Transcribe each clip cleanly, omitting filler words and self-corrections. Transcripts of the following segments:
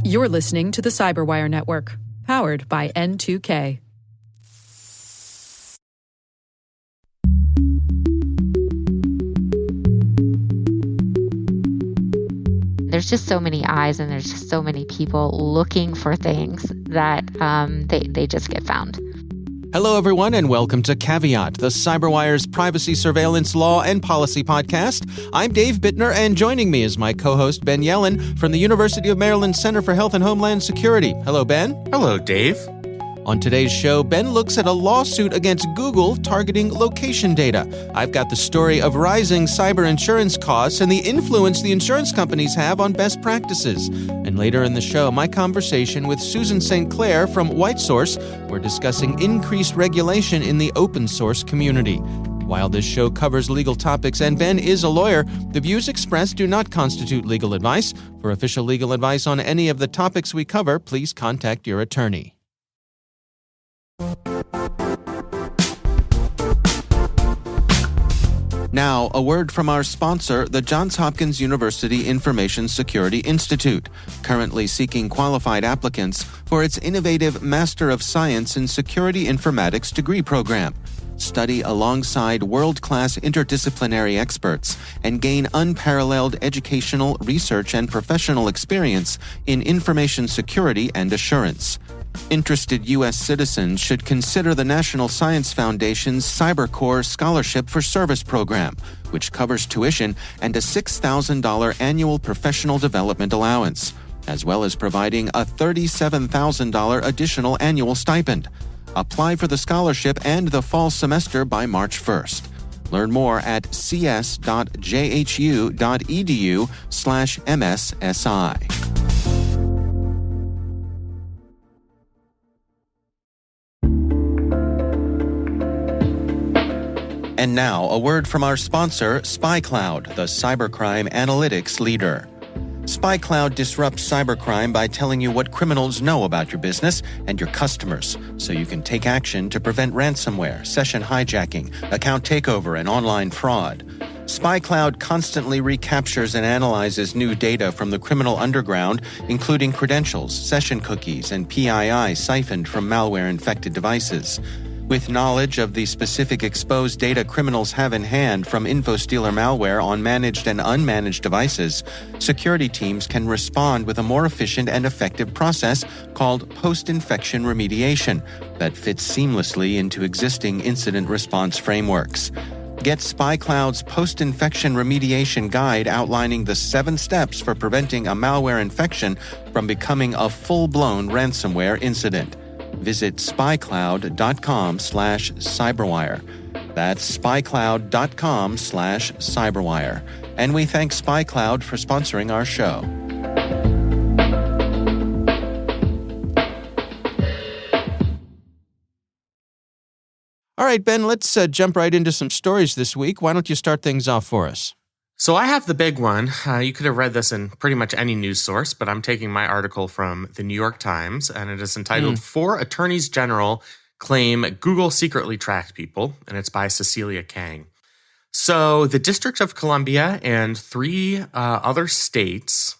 You're listening to the Cyberwire Network, powered by N2K. There's just so many eyes and there's just so many people looking for things that they just get found. Hello, everyone, and welcome to Caveat, the CyberWire's privacy surveillance law and policy podcast. I'm Dave Bittner, and joining me is my co-host, Ben Yellen, from the University of Maryland Center for Health and Homeland Security. Hello, Ben. Hello, Dave. On today's show, Ben looks at a lawsuit against Google targeting location data. I've got the story of rising cyber insurance costs and the influence the insurance companies have on best practices. And later in the show, my conversation with Susan St. Clair from WhiteSource. We're discussing increased regulation in the open source community. While this show covers legal topics and Ben is a lawyer, the views expressed do not constitute legal advice. For official legal advice on any of the topics we cover, please contact your attorney. Now, a word from our sponsor, the Johns Hopkins University Information Security Institute, currently seeking qualified applicants for its innovative Master of Science in Security Informatics degree program. Study alongside world-class interdisciplinary experts and gain unparalleled educational, research, and professional experience in information security and assurance. Interested U.S. citizens should consider the National Science Foundation's CyberCore Scholarship for Service program, which covers tuition and a $6,000 annual professional development allowance, as well as providing a $37,000 additional annual stipend. Apply for the scholarship and the fall semester by March 1st. Learn more at cs.jhu.edu/MSSI. And now, a word from our sponsor, SpyCloud, the cybercrime analytics leader. SpyCloud disrupts cybercrime by telling you what criminals know about your business and your customers, so you can take action to prevent ransomware, session hijacking, account takeover, and online fraud. SpyCloud constantly recaptures and analyzes new data from the criminal underground, including credentials, session cookies, and PII siphoned from malware-infected devices. With knowledge of the specific exposed data criminals have in hand from InfoStealer malware on managed and unmanaged devices, security teams can respond with a more efficient and effective process called post-infection remediation that fits seamlessly into existing incident response frameworks. Get SpyCloud's post-infection remediation guide outlining the 7 steps for preventing a malware infection from becoming a full-blown ransomware incident. Visit spycloud.com/cyberwire. That's spycloud.com/cyberwire. And we thank SpyCloud for sponsoring our show. All right, Ben, let's jump right into some stories this week. Why don't you start things off for us? So I have the big one. You could have read this in pretty much any news source, but I'm taking my article from the New York Times, and it is entitled 4 Attorneys General Claim Google Secretly Tracked People, and it's by Cecilia Kang. So the District of Columbia and 3 other states,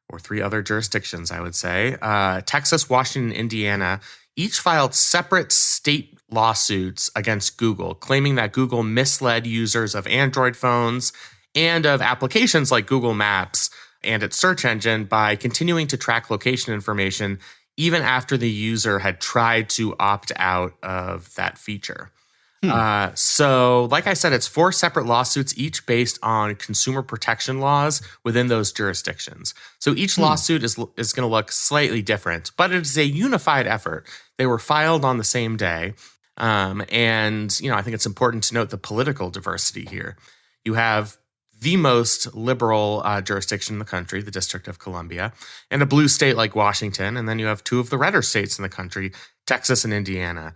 or 3 other jurisdictions, I would say, Texas, Washington, Indiana, each filed separate state lawsuits against Google, claiming that Google misled users of Android phones and of applications like Google Maps and its search engine by continuing to track location information even after the user had tried to opt out of that feature. So, like I said, it's 4 separate lawsuits, each based on consumer protection laws within those jurisdictions. So each lawsuit is going to look slightly different, but it is a unified effort. They were filed on the same day. And, I think it's important to note the political diversity here. You have the most liberal jurisdiction in the country, the District of Columbia, and a blue state like Washington. And then you have 2 of the redder states in the country, Texas and Indiana,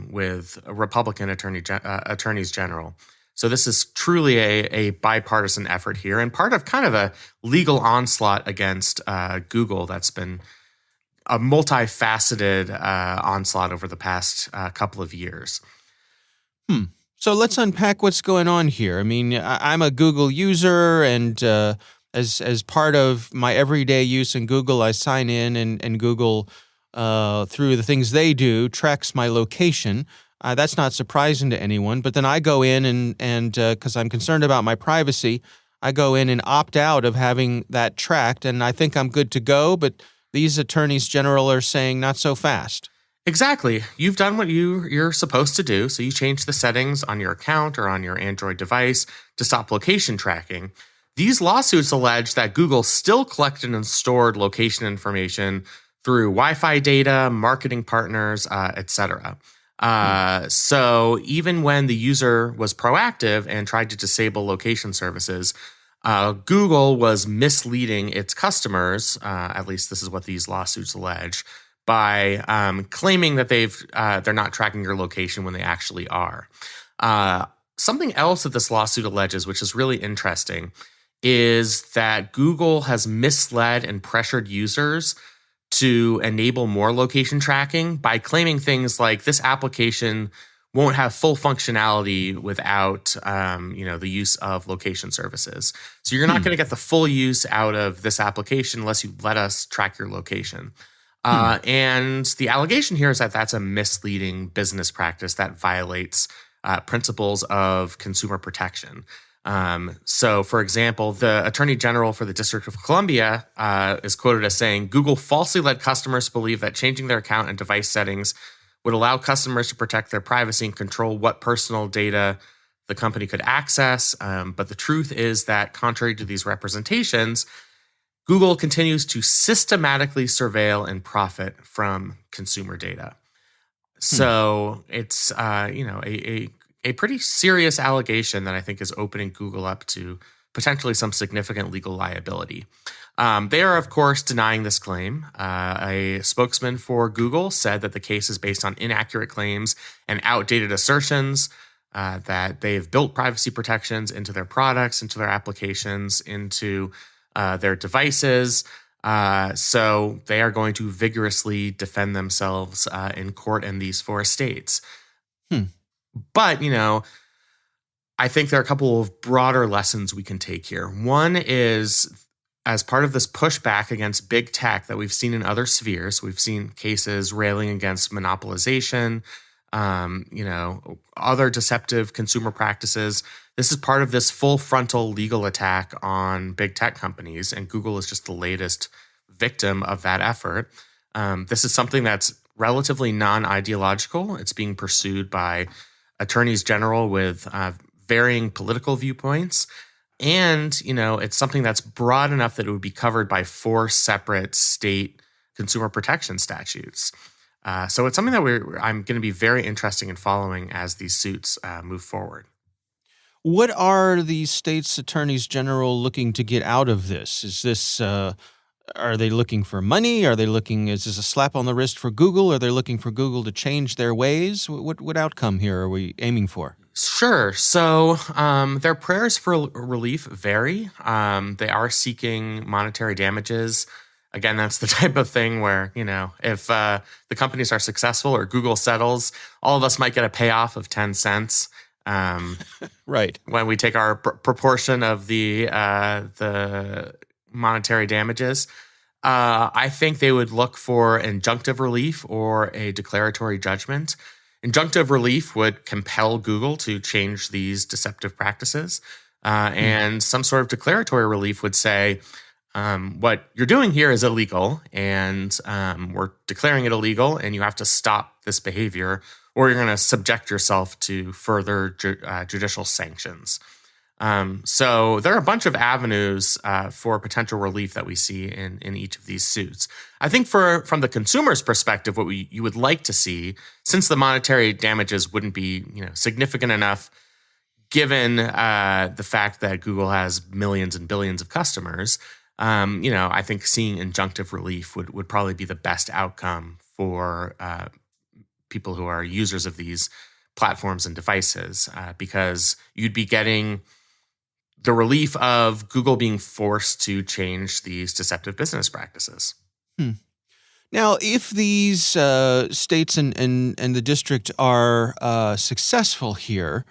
with Republican attorneys general. So this is truly a bipartisan effort here and part of kind of a legal onslaught against Google that's been a multifaceted onslaught over the past couple of years. So let's unpack what's going on here. I mean, I'm a Google user, and as part of my everyday use in Google, I sign in and Google, through the things they do, tracks my location. That's not surprising to anyone. But then I go in and because I'm concerned about my privacy, I go in and opt out of having that tracked, and I think I'm good to go. But these attorneys general are saying not so fast. Exactly. You've done what you're supposed to do. So you change the settings on your account or on your Android device to stop location tracking. These lawsuits allege that Google still collected and stored location information through Wi-Fi data, marketing partners, etc. So even when the user was proactive and tried to disable location services, Google was misleading its customers, at least this is what these lawsuits allege, by claiming that they're not tracking your location when they actually are. Something else that this lawsuit alleges, which is really interesting, is that Google has misled and pressured users to enable more location tracking by claiming things like this application won't have full functionality without the use of location services. So you're not going to get the full use out of this application unless you let us track your location. And the allegation here is that that's a misleading business practice that violates principles of consumer protection. So, for example, the Attorney General for the District of Columbia is quoted as saying, Google falsely led customers to believe that changing their account and device settings would allow customers to protect their privacy and control what personal data the company could access. But the truth is that, contrary to these representations, Google continues to systematically surveil and profit from consumer data. So it's a pretty serious allegation that I think is opening Google up to potentially some significant legal liability. They are, of course, denying this claim. A spokesman for Google said that the case is based on inaccurate claims and outdated assertions, that they've built privacy protections into their products, into their applications, into their devices. So they are going to vigorously defend themselves in court in these 4 states. But, I think there are a couple of broader lessons we can take here. One is, as part of this pushback against big tech that we've seen in other spheres, we've seen cases railing against monopolization, other deceptive consumer practices. This is part of this full frontal legal attack on big tech companies, and Google is just the latest victim of that effort. This is something that's relatively non-ideological. It's being pursued by attorneys general with varying political viewpoints. And, it's something that's broad enough that it would be covered by 4 separate state consumer protection statutes. So it's something that I'm going to be very interested in following as these suits move forward. What are the state's attorneys general looking to get out of this? Is this, are they looking for money? Is this a slap on the wrist for Google? Are they looking for Google to change their ways? What outcome here are we aiming for? Sure. So their prayers for relief vary. They are seeking monetary damages. Again, that's the type of thing where, if the companies are successful or Google settles, all of us might get a payoff of 10 cents. Right. When we take our proportion of the monetary damages. I think they would look for injunctive relief or a declaratory judgment. Injunctive relief would compel Google to change these deceptive practices. And some sort of declaratory relief would say, what you're doing here is illegal, and we're declaring it illegal, and you have to stop this behavior, or you're going to subject yourself to further judicial sanctions. So there are a bunch of avenues for potential relief that we see in each of these suits. I think from the consumer's perspective, what you would like to see, since the monetary damages wouldn't be significant enough, given the fact that Google has millions and billions of customers, I think seeing injunctive relief would probably be the best outcome for people who are users of these platforms and devices, because you'd be getting the relief of Google being forced to change these deceptive business practices. Now, if these states and the district are successful here,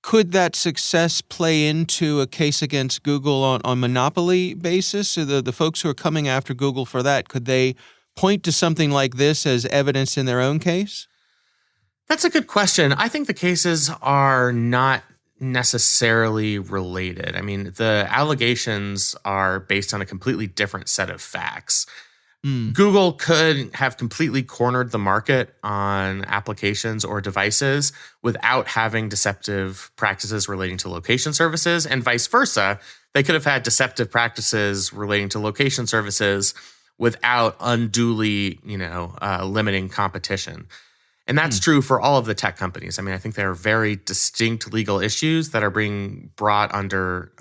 Could that success play into a case against Google on monopoly basis? So the folks who are coming after Google for that, could they point to something like this as evidence in their own case? That's a good question. I think the cases are not necessarily related. I mean, the allegations are based on a completely different set of facts. Google could have completely cornered the market on applications or devices without having deceptive practices relating to location services, and vice versa. They could have had deceptive practices relating to location services without unduly, limiting competition. And that's true for all of the tech companies. I mean, I think there are very distinct legal issues that are being brought under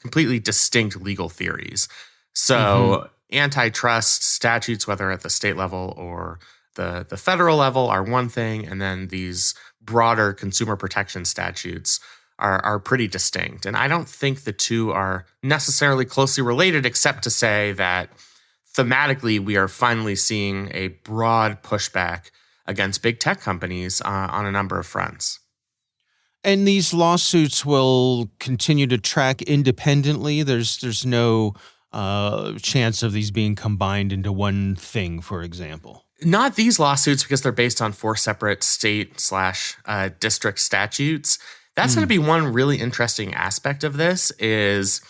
completely distinct legal theories. So antitrust statutes, whether at the state level or the federal level, are one thing, and then these broader consumer protection statutes are pretty distinct. And I don't think the two are necessarily closely related, except to say that thematically we are finally seeing a broad pushback against big tech companies on a number of fronts. And these lawsuits will continue to track independently? There's no chance of these being combined into one thing, for example? Not these lawsuits, because they're based on 4 separate state/district statutes. That's going to be one really interesting aspect of this is,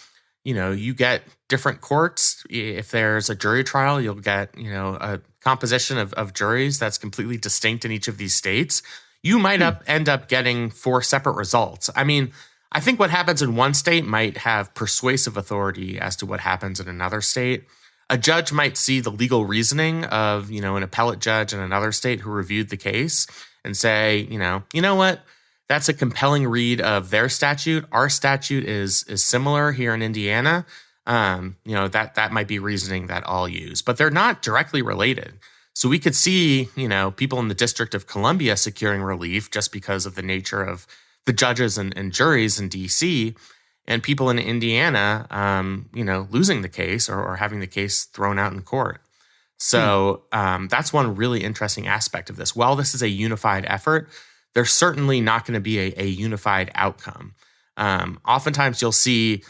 you get different courts. If there's a jury trial, you'll get, a composition of juries that's completely distinct in each of these states. You might end up getting 4 separate results. I mean, I think what happens in one state might have persuasive authority as to what happens in another state. A judge might see the legal reasoning of, an appellate judge in another state who reviewed the case and say, you know what? That's a compelling read of their statute. Our statute is similar here in Indiana. That might be reasoning that I'll use, but they're not directly related. So we could see, people in the District of Columbia securing relief just because of the nature of the judges and juries in D.C., and people in Indiana, losing the case or having the case thrown out in court. So that's one really interesting aspect of this. While this is a unified effort, there's certainly not going to be a unified outcome. Oftentimes you'll see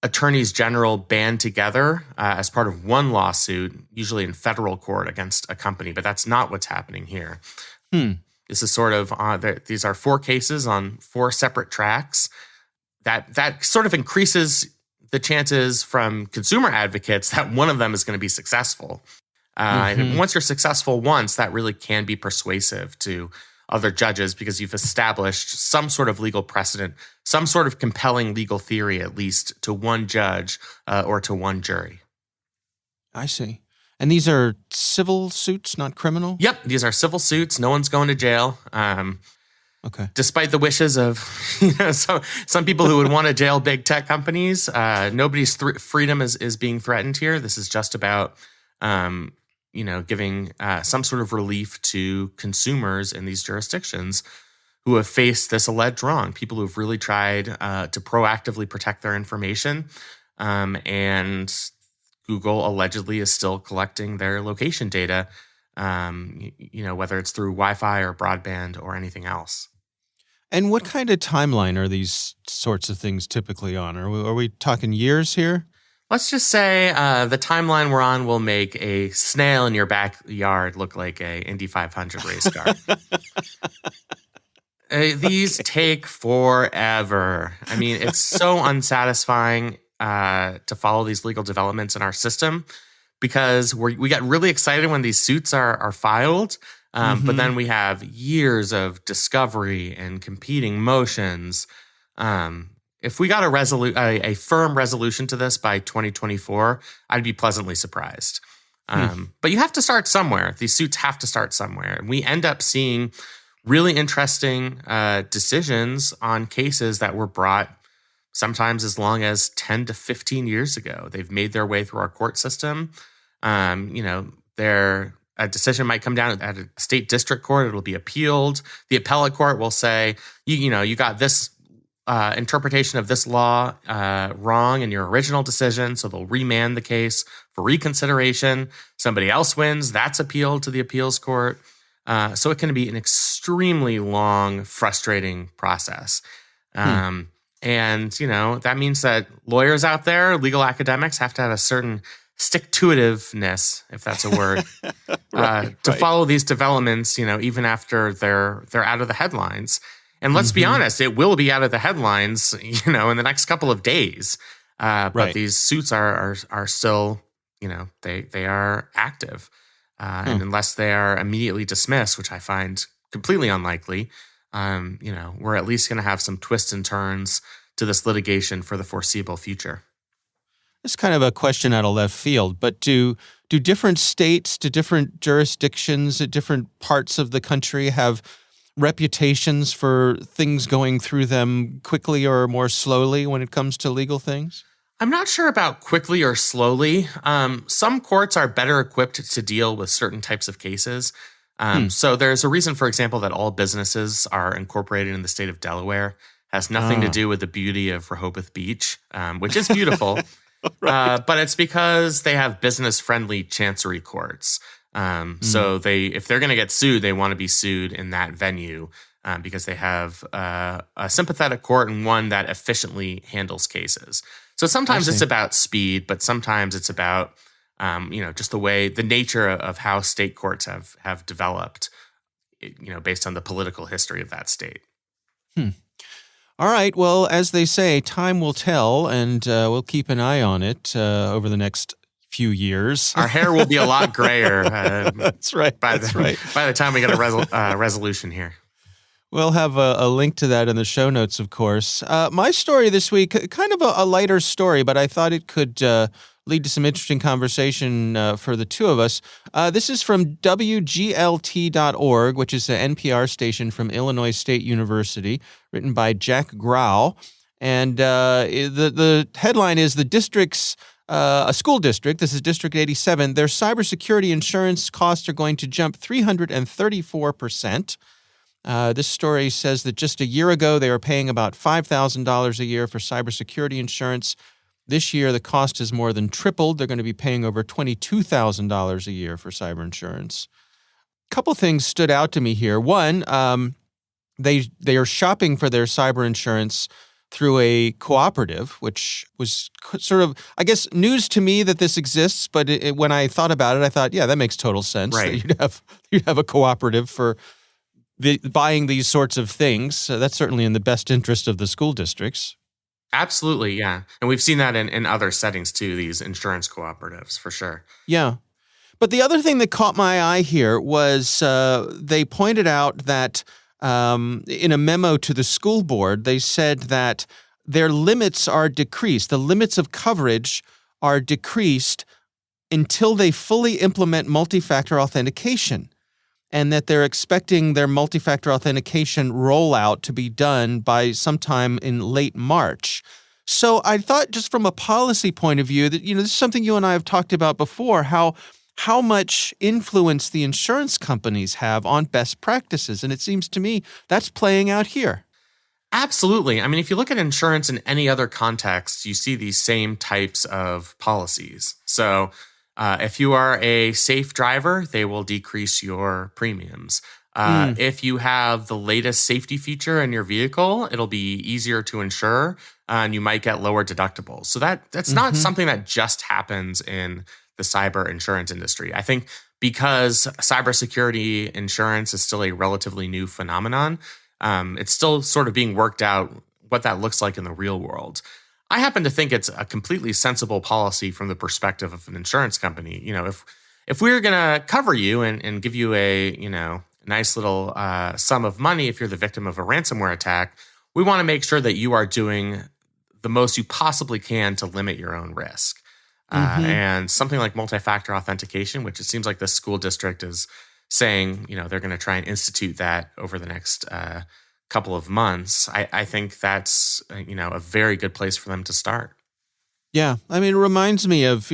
attorneys general band together as part of one lawsuit, usually in federal court against a company, but that's not what's happening here. This is sort of, these are 4 cases on 4 separate tracks. That sort of increases the chances from consumer advocates that one of them is going to be successful. And once you're successful once, that really can be persuasive to other judges because you've established some sort of legal precedent, some sort of compelling legal theory, at least to one judge or to one jury. I see. And these are civil suits, not criminal? Yep, these are civil suits. No one's going to jail. Okay. Despite the wishes of some people who would want to jail big tech companies, nobody's freedom is being threatened here. This is just about giving some sort of relief to consumers in these jurisdictions who have faced this alleged wrong. People who've really tried to proactively protect their information, and Google allegedly is still collecting their location data, whether it's through Wi-Fi or broadband or anything else. And what kind of timeline are these sorts of things typically on? Are we talking years here? Let's just say the timeline we're on will make a snail in your backyard look like a Indy 500 race car. These take forever. I mean, it's so unsatisfying to follow these legal developments in our system because we get really excited when these suits are filed, but then we have years of discovery and competing motions. If we got a firm resolution to this by 2024, I'd be pleasantly surprised. But you have to start somewhere. These suits have to start somewhere. And we end up seeing really interesting decisions on cases that were brought sometimes as long as 10 to 15 years ago. They've made their way through our court system. A decision might come down at a state district court. It'll be appealed. The appellate court will say, you got this interpretation of this law wrong in your original decision, so they'll remand the case for reconsideration. Somebody else wins. That's appealed to the appeals court. So it can be an extremely long, frustrating process. And, that means that lawyers out there, legal academics, have to have a certain stick-to-itiveness, if that's a word, to follow these developments, even after they're out of the headlines. And let's be honest, it will be out of the headlines, in the next couple of days. But these suits are still, they are active. And unless they are immediately dismissed, which I find completely unlikely, we're at least going to have some twists and turns to this litigation for the foreseeable future. It's kind of a question out of left field, but do different states, do different jurisdictions at different parts of the country have reputations for things going through them quickly or more slowly when it comes to legal things? I'm not sure about quickly or slowly. Some courts are better equipped to deal with certain types of cases. So there's a reason, for example, that all businesses are incorporated in the state of Delaware. Has nothing to do with the beauty of Rehoboth Beach, which is beautiful. But it's because they have business-friendly chancery courts. So if they're going to get sued, they want to be sued in that venue because they have a sympathetic court and one that efficiently handles cases. So sometimes it's about speed, but sometimes it's about just the nature of how state courts have developed, based on the political history of that state. All right. Well, as they say, time will tell, and we'll keep an eye on it over the next few years. Our hair will be a lot grayer. That's right. By the time we get a resolution here. We'll have a link to that in the show notes, of course. My story this week, kind of a lighter story, but I thought it could lead to some interesting conversation for the two of us. This is from WGLT.org, which is an NPR station from Illinois State University, written by Jack Grau. And the headline is the district's a school district, this is District 87, their cybersecurity insurance costs are going to jump 334%. This story says that just a year ago, they were paying about $5,000 a year for cybersecurity insurance. This year, the cost has more than tripled. They're going to be paying over $22,000 a year for cyber insurance. A couple things stood out to me here. One, they are shopping for their cyber insurance through a cooperative, which was sort of, I guess, news to me that this exists. But when I thought about it, I thought, yeah, that makes total sense. Right. That you'd have a cooperative for buying these sorts of things. So that's certainly in the best interest of the school districts. Absolutely, yeah. And we've seen that in other settings too, these insurance cooperatives, for sure. Yeah. But the other thing that caught my eye here was they pointed out that in a memo to the school board, they said that their limits are decreased. The limits of coverage are decreased until they fully implement multi-factor authentication, and that they're expecting their multi-factor authentication rollout to be done by sometime in late March. So I thought, just from a policy point of view, that this is something you and I have talked about before, how much influence the insurance companies have on best practices. And it seems to me that's playing out here. Absolutely. I mean, if you look at insurance in any other context, you see these same types of policies. So if you are a safe driver, they will decrease your premiums. If you have the latest safety feature in your vehicle, it'll be easier to insure, and you might get lower deductibles. So that's not something that just happens in the cyber insurance industry. I think because cybersecurity insurance is still a relatively new phenomenon, it's still sort of being worked out what that looks like in the real world. I happen to think it's a completely sensible policy from the perspective of an insurance company. If we're going to cover you and give you a nice little sum of money if you're the victim of a ransomware attack, we want to make sure that you are doing the most you possibly can to limit your own risk. And something like multi-factor authentication, which it seems like the school district is saying, they're going to try and institute that over the next couple of months. I think that's, a very good place for them to start. Yeah. I mean, it reminds me of,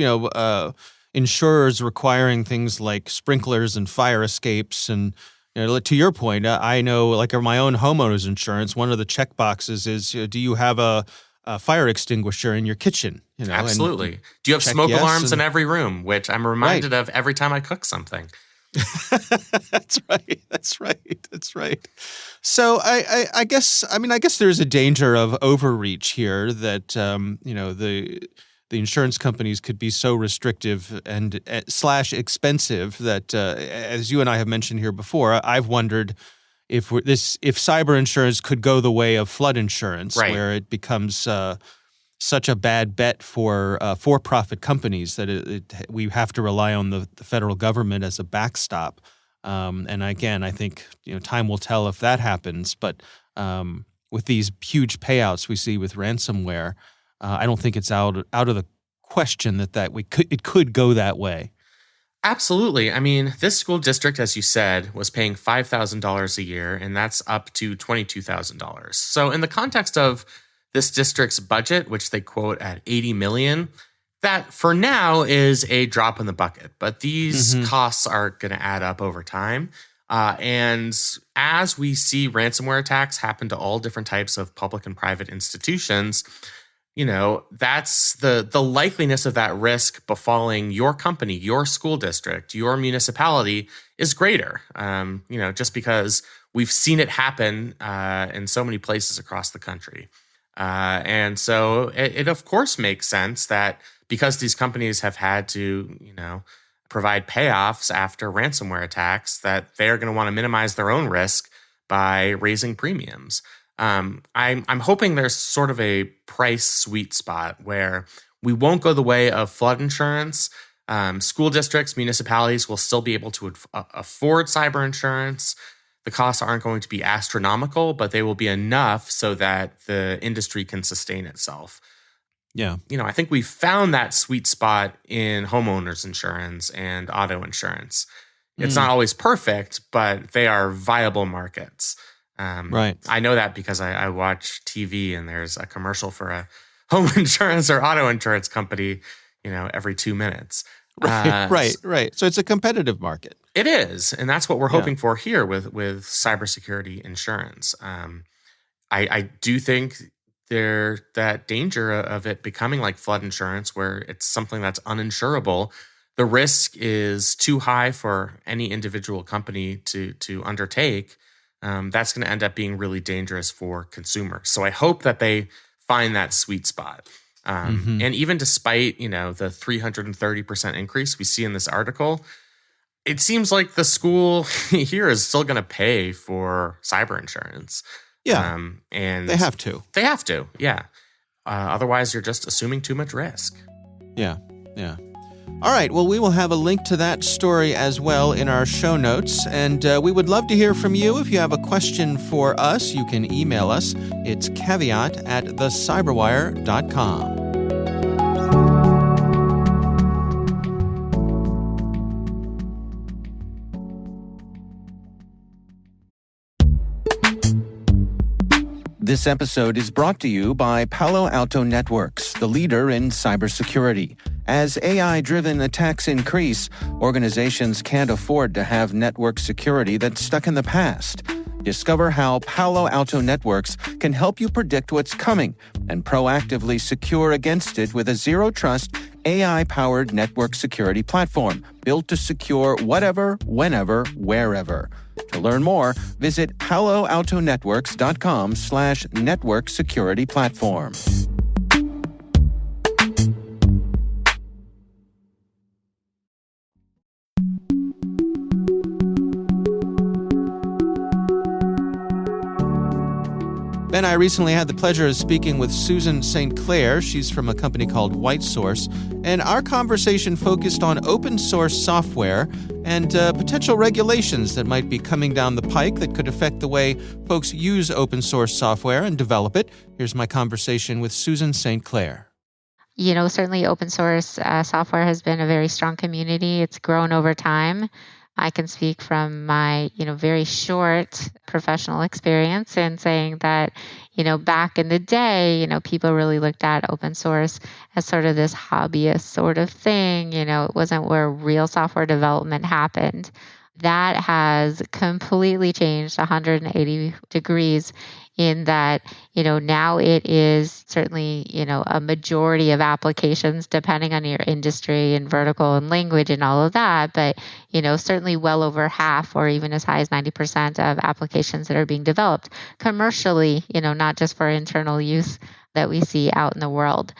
insurers requiring things like sprinklers and fire escapes. And, to your point, I know, like my own homeowner's insurance, one of the check boxes is, do you have a fire extinguisher in your kitchen? Absolutely. Do you have smoke alarms in every room, which I'm reminded of every time I cook something? That's right. That's right. That's right. So I guess there's a danger of overreach here that the insurance companies could be so restrictive and / expensive that as you and I have mentioned here before, I've wondered if cyber insurance could go the way of flood insurance, Right. where it becomes such a bad bet for for-profit companies that we have to rely on the federal government as a backstop. And again, I think time will tell if that happens. But with these huge payouts we see with ransomware, I don't think it's out of the question that it could go that way. Absolutely. I mean, this school district, as you said, was paying $5,000 a year, and that's up to $22,000. So in the context of this district's budget, which they quote at $80 million, that for now is a drop in the bucket. But these costs are going to add up over time. And as we see ransomware attacks happen to all different types of public and private institutions, that's the likeliness of that risk befalling your company, your school district, your municipality is greater. Just because we've seen it happen in so many places across the country. And so it of course makes sense that because these companies have had to, provide payoffs after ransomware attacks, that they're going to want to minimize their own risk by raising premiums. I'm hoping there's sort of a price sweet spot where we won't go the way of flood insurance. School districts, municipalities will still be able to afford cyber insurance. The costs aren't going to be astronomical, but they will be enough so that the industry can sustain itself. Yeah. I think we've found that sweet spot in homeowners insurance and auto insurance. It's not always perfect, but they are viable markets. Right. I know that because I watch TV and there's a commercial for a home insurance or auto insurance company, every 2 minutes. Right. So it's a competitive market. It is, and that's what we're hoping for here with cybersecurity insurance. I do think there's that danger of it becoming like flood insurance, where it's something that's uninsurable. The risk is too high for any individual company to undertake. That's going to end up being really dangerous for consumers. So I hope that they find that sweet spot. And even despite, the 330% increase we see in this article, it seems like the school here is still going to pay for cyber insurance. Yeah. And they have to. They have to, yeah. Otherwise, you're just assuming too much risk. Yeah. All right. Well, we will have a link to that story as well in our show notes. And we would love to hear from you. If you have a question for us, you can email us. It's caveat@thecyberwire.com. This episode is brought to you by Palo Alto Networks, the leader in cybersecurity. As AI-driven attacks increase, organizations can't afford to have network security that's stuck in the past. Discover how Palo Alto Networks can help you predict what's coming and proactively secure against it with a zero-trust, AI-powered network security platform built to secure whatever, whenever, wherever. To learn more, visit paloaltonetworks.com/network security platform. Ben, I recently had the pleasure of speaking with Susan St. Clair. She's from a company called WhiteSource, and our conversation focused on open source software and potential regulations that might be coming down the pike that could affect the way folks use open source software and develop it. Here's my conversation with Susan St. Clair. Certainly open source software has been a very strong community. It's grown over time. I can speak from my, very short professional experience in saying that, back in the day, people really looked at open source as sort of this hobbyist sort of thing. It wasn't where real software development happened. That has completely changed 180 degrees in that, now it is certainly, a majority of applications depending on your industry and vertical and language and all of that. But, certainly well over half or even as high as 90% of applications that are being developed commercially, not just for internal use that we see out in the world.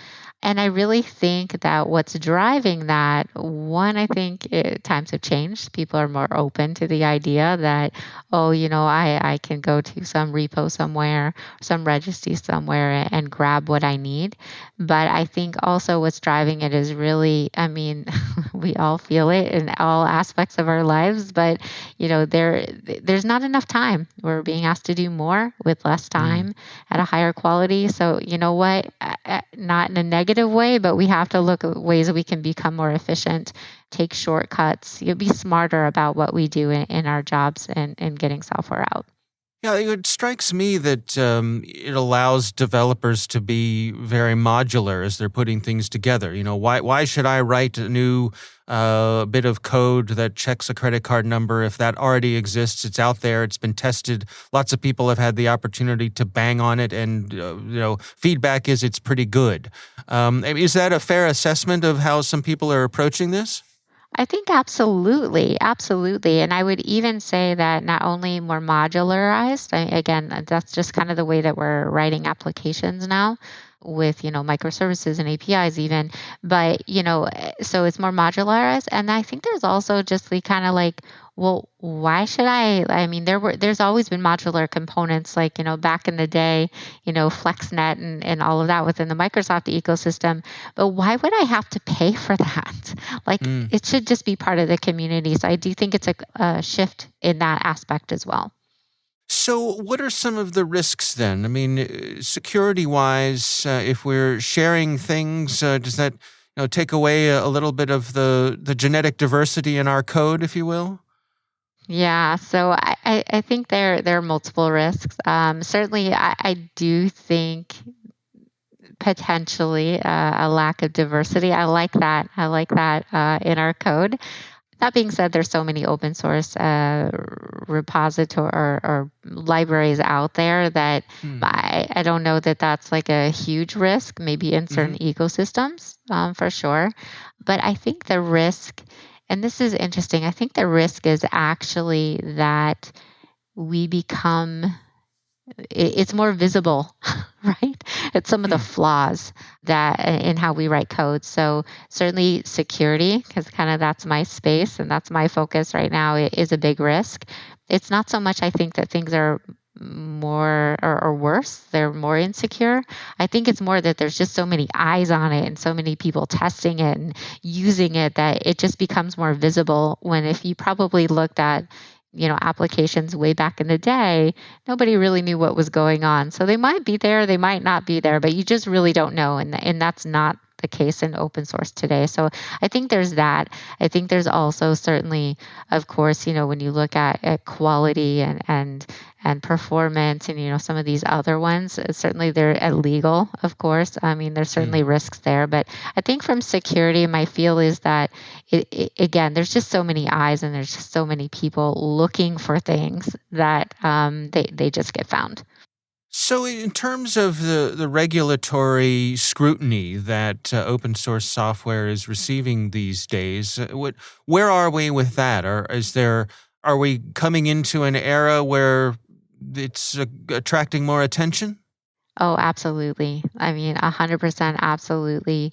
And I really think that what's driving that, one, I think times have changed. People are more open to the idea that, oh, I can go to some repo somewhere, some registry somewhere and grab what I need. But I think also what's driving it is really, we all feel it in all aspects of our lives, but, there's not enough time. We're being asked to do more with less time at a higher quality. So, you know what? Not in a negative way, but we have to look at ways that we can become more efficient, take shortcuts, be smarter about what we do in our jobs and getting software out. Yeah, it strikes me that it allows developers to be very modular as they're putting things together. Why should I write a new bit of code that checks a credit card number if that already exists? It's out there. It's been tested. Lots of people have had the opportunity to bang on it, and feedback is it's pretty good. Is that a fair assessment of how some people are approaching this? I think absolutely, absolutely. And I would even say that not only more modularized, again, that's just kind of the way that we're writing applications now with, microservices and APIs even, but, so it's more modularized. And I think there's also just the kind of like, well, why should there's always been modular components like, back in the day, FlexNet and all of that within the Microsoft ecosystem. But why would I have to pay for that? It should just be part of the community. So I do think it's a shift in that aspect as well. So what are some of the risks then? Security-wise, if we're sharing things, does that take away a little bit of the genetic diversity in our code, if you will? Yeah, so I think there are multiple risks. Certainly, I do think potentially a lack of diversity. I like that. In our code. That being said, there's so many open source repository or libraries out there that I don't know that that's like a huge risk, maybe in certain ecosystems for sure. But I think the risk, and this is interesting, I think the risk is actually that we become, it's more visible, right? It's some of the flaws that in how we write code. So certainly security, because kind of that's my space and that's my focus right now, it is a big risk. It's not so much I think that things are more or worse, they're more insecure. I think it's more that there's just so many eyes on it and so many people testing it and using it that it just becomes more visible, when if you probably looked at applications way back in the day, nobody really knew what was going on. So they might be there, they might not be there, but you just really don't know. And that's not the case in open source today. So I think there's that. I think there's also certainly, of course, when you look at quality and performance and, some of these other ones, certainly they're illegal, of course. There's certainly risks there. But I think from security, my feel is that, again, there's just so many eyes and there's just so many people looking for things that they just get found. So in terms of the regulatory scrutiny that open source software is receiving these days, where are we with that? Are we coming into an era where it's attracting more attention? Oh, absolutely. 100% absolutely.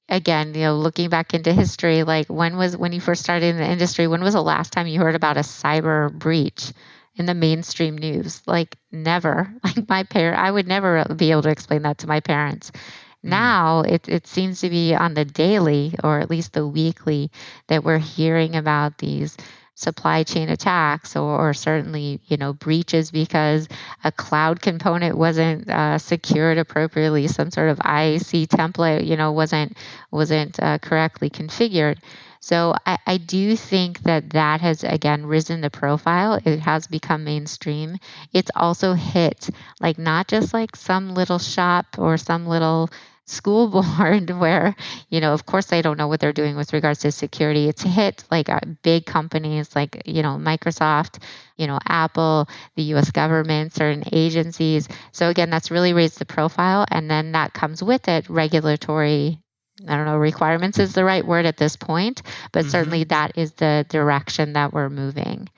Again, looking back into history, like when you first started in the industry, when was the last time you heard about a cyber breach in the mainstream news? Like never. Like I would never be able to explain that to my parents. Now it seems to be on the daily or at least the weekly that we're hearing about these supply chain attacks or certainly, breaches because a cloud component wasn't secured appropriately. Some sort of IAC template, wasn't correctly configured. So I do think that has, again, risen the profile. It has become mainstream. It's also hit, like not just like some little shop or some little school board where, of course they don't know what they're doing with regards to security. It's hit like big companies like, Microsoft, Apple, the US government, certain agencies. So again, that's really raised the profile. And then that comes with it regulatory, I don't know, requirements is the right word at this point, but certainly that is the direction that we're moving.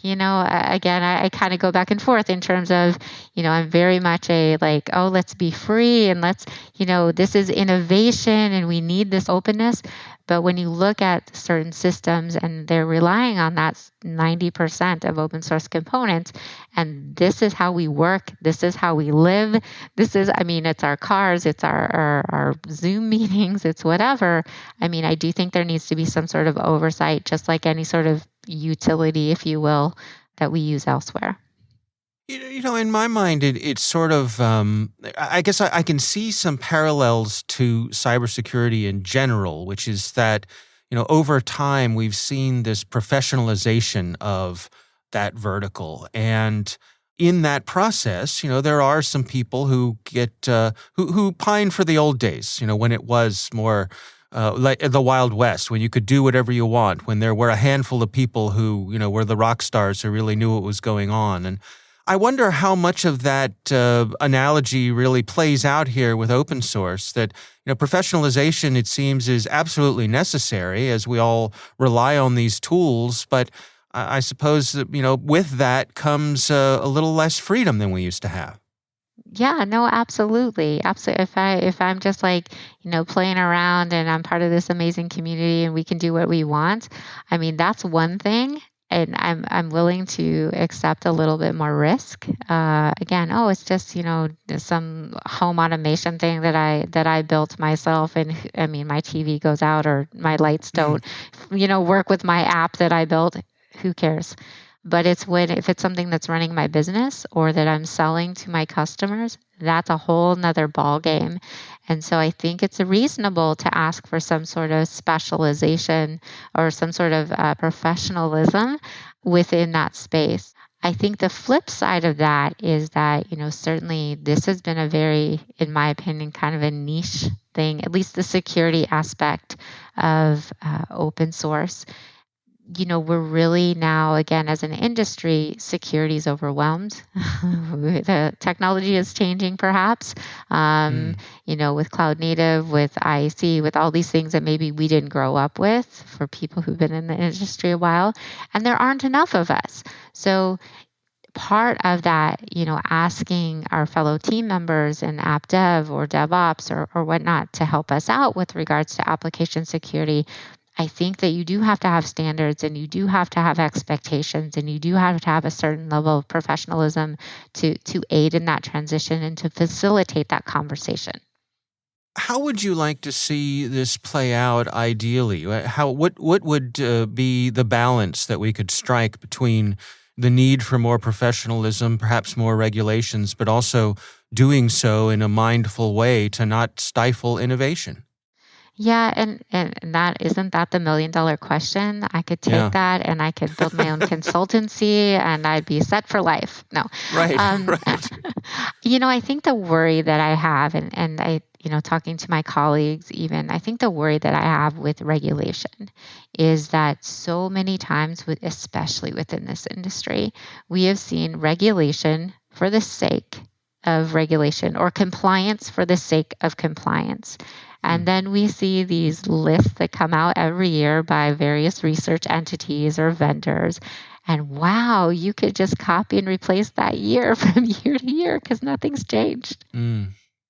Again, I kind of go back and forth in terms of, I'm very much a like, oh, let's be free and let's, this is innovation and we need this openness. But when you look at certain systems and they're relying on that 90% of open source components, and this is how we work, this is how we live, it's our cars, it's our Zoom meetings, it's whatever. I do think there needs to be some sort of oversight, just like any sort of utility, if you will, that we use elsewhere. In my mind, it's sort of, I guess I can see some parallels to cybersecurity in general, which is that, over time, we've seen this professionalization of that vertical. And in that process, there are some people who get, who pine for the old days, when it was more like the Wild West, when you could do whatever you want, when there were a handful of people who, were the rock stars who really knew what was going on. And I wonder how much of that analogy really plays out here with open source, that, professionalization, it seems, is absolutely necessary as we all rely on these tools. But I suppose that, with that comes a little less freedom than we used to have. Yeah, no, absolutely. Absolutely. If I'm just like, playing around and I'm part of this amazing community and we can do what we want, that's one thing. And I'm willing to accept a little bit more risk. Again, it's just, some home automation thing that I built myself, and my TV goes out or my lights don't, work with my app that I built. Who cares? But if it's something that's running my business or that I'm selling to my customers, that's a whole nother ball game. And so I think it's reasonable to ask for some sort of specialization or some sort of professionalism within that space. I think the flip side of that is that, certainly this has been a very, in my opinion, kind of a niche thing, at least the security aspect of open source. We're really now, again, as an industry, security is overwhelmed. The technology is changing, perhaps, with cloud native, with IAC, with all these things that maybe we didn't grow up with for people who've been in the industry a while. And there aren't enough of us. So part of that, asking our fellow team members in app dev or DevOps or whatnot to help us out with regards to application security, I think that you do have to have standards and you do have to have expectations and you do have to have a certain level of professionalism to aid in that transition and to facilitate that conversation. How would you like to see this play out ideally? What would be the balance that we could strike between the need for more professionalism, perhaps more regulations, but also doing so in a mindful way to not stifle innovation? Yeah, and isn't that the $1 million question? I could take that and I could build my own consultancy and I'd be set for life. No. Right, right. I think the worry that I have, and I, talking to my colleagues even, I think the worry that I have with regulation is that so many times, especially within this industry, we have seen regulation for the sake of regulation or compliance for the sake of compliance. And then we see these lists that come out every year by various research entities or vendors. And wow, you could just copy and replace that year from year to year because nothing's changed.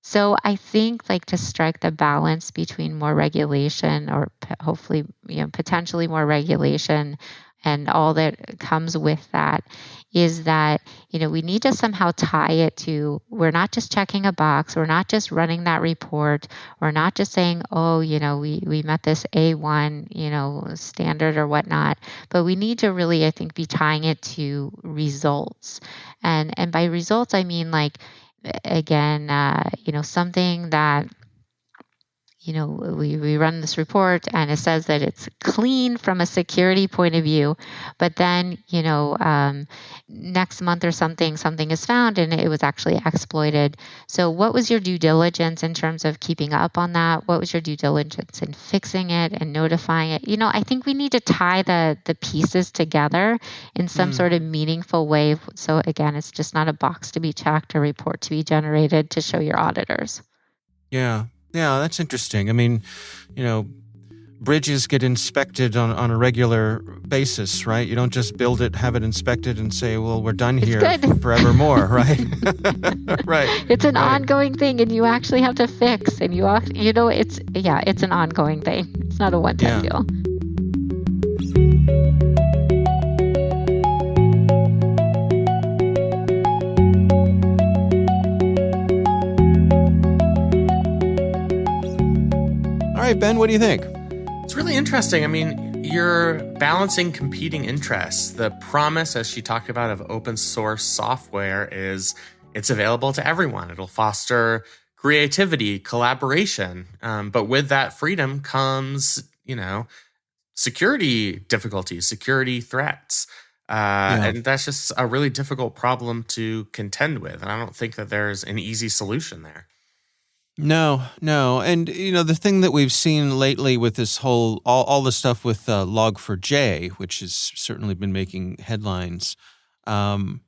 So I think to strike the balance between more regulation or hopefully, potentially more regulation and all that comes with that is that, we need to somehow tie it to, we're not just checking a box, we're not just running that report, we're not just saying, we met this A1, standard or whatnot, but we need to really, I think, be tying it to results. And by results, I mean again, something that, we run this report and it says that it's clean from a security point of view, but then, next month or something is found and it was actually exploited. So what was your due diligence in terms of keeping up on that? What was your due diligence in fixing it and notifying it? I think we need to tie the pieces together in some sort of meaningful way. So again, it's just not a box to be checked or report to be generated to show your auditors. Yeah. Yeah, that's interesting. I mean, bridges get inspected on a regular basis, right? You don't just build it, have it inspected, and say, well, we're done here forevermore, right? Right. It's an ongoing thing, and you actually have to fix, and it's an ongoing thing. It's not a one-time deal. All right, Ben, what do you think? It's really interesting. I mean, you're balancing competing interests. The promise, as she talked about, of open source software is it's available to everyone. It'll foster creativity, collaboration. But with that freedom comes, security difficulties, security threats. And that's just a really difficult problem to contend with. And I don't think that there's an easy solution there. No. And, the thing that we've seen lately with this whole, all the stuff with Log4j, which has certainly been making headlines, that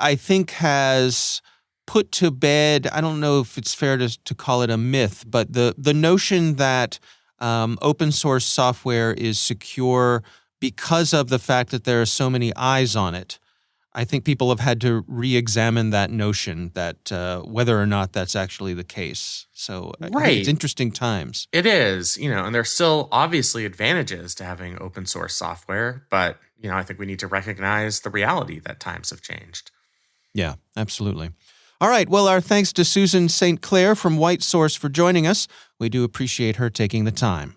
I think has put to bed, I don't know if it's fair to call it a myth, but the notion that open source software is secure because of the fact that there are so many eyes on it. I think people have had to re-examine that notion that whether or not that's actually the case. So I think it's interesting times. It is, and there's still obviously advantages to having open source software, but, I think we need to recognize the reality that times have changed. Yeah, absolutely. All right. Well, our thanks to Susan St. Clair from WhiteSource for joining us. We do appreciate her taking the time.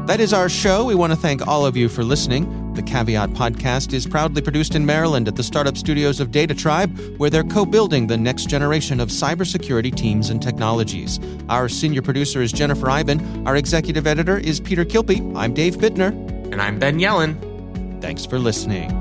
That is our show. We want to thank all of you for listening. The Caveat podcast is proudly produced in Maryland at the startup studios of Data Tribe, where they're co-building the next generation of cybersecurity teams and technologies. Our senior producer is Jennifer Iben. Our executive editor is Peter Kilpie. I'm Dave Bittner. And I'm Ben Yellen. Thanks for listening.